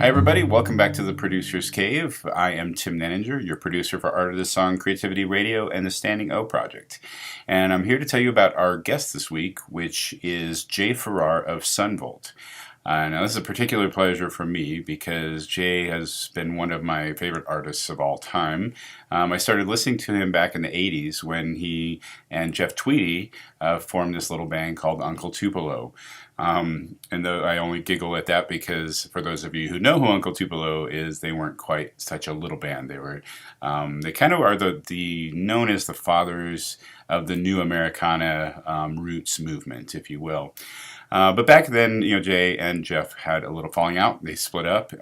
Hi everybody, welcome back to the Producer's Cave. I am Tim Nenninger, your producer for Art of the Song, Creativity Radio, and the Standing O Project. And I'm here to tell you about our guest this week, which is Jay Farrar of Sunvolt. Now this is a particular pleasure for me because Jay has been one of my favorite artists of all time. I started listening to him back in the 80s when he and Jeff Tweedy formed this little band called Uncle Tupelo. And though I only giggle at that because for those of you who know who Uncle Tupelo is, they weren't quite such a little band. They kind of are the known as the fathers of the new Americana roots movement, if you will. But back then, Jay and Jeff had a little falling out. They split up.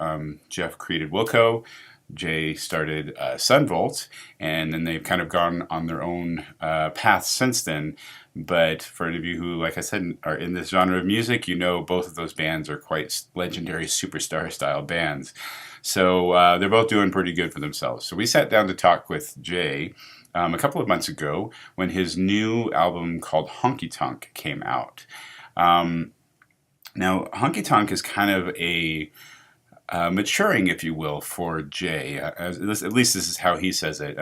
Jeff created Wilco. Jay started Sunvolt, and then they've kind of gone on their own path since then. But for any of you who, like I said, are in this genre of music, both of those bands are quite legendary superstar-style bands. So they're both doing pretty good for themselves. So we sat down to talk with Jay a couple of months ago when his new album called Honky Tonk came out. Now, Honky Tonk is kind of a maturing, if you will, for Jay. At least this is how he says it.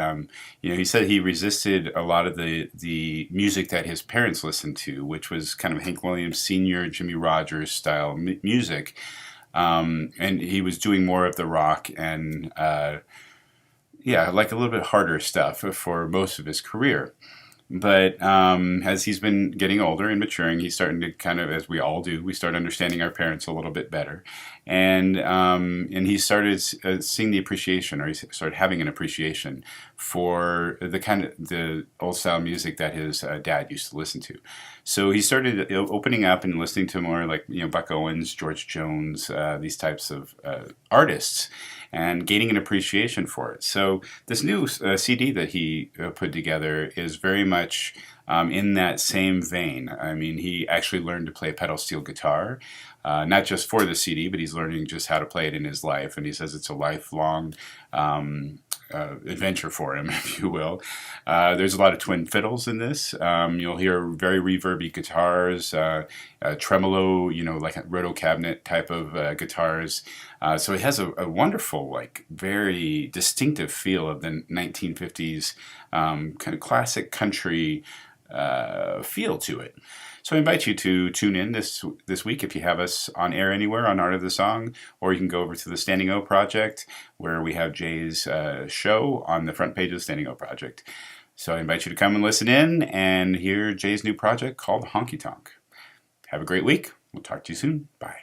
He said he resisted a lot of the music that his parents listened to, which was kind of Hank Williams Sr., Jimmy Rogers style music. And he was doing more of the rock and, like a little bit harder stuff for most of his career. But as he's been getting older and maturing, he's starting to kind of, as we all do, we start understanding our parents a little bit better. And he started seeing the appreciation, or he started having an appreciation for the old style music that his dad used to listen to. So he started opening up and listening to more like Buck Owens, George Jones, these types of artists, and gaining an appreciation for it. So this new CD that he put together is very much in that same vein. I mean, he actually learned to play pedal steel guitar, not just for the CD, but he's learning just how to play it in his life. And he says it's a lifelong adventure for him, if you will. There's a lot of twin fiddles in this. You'll hear very reverby guitars, tremolo, like a roto cabinet type of guitars. So it has a wonderful, very distinctive feel of the 1950s kind of classic country feel to it. So I invite you to tune in this week if you have us on air anywhere on Art of the Song, or you can go over to the Standing O Project where we have Jay's show on the front page of the Standing O Project. So I invite you to come and listen in and hear Jay's new project called Honky Tonk. Have a great week. We'll talk to you soon. Bye.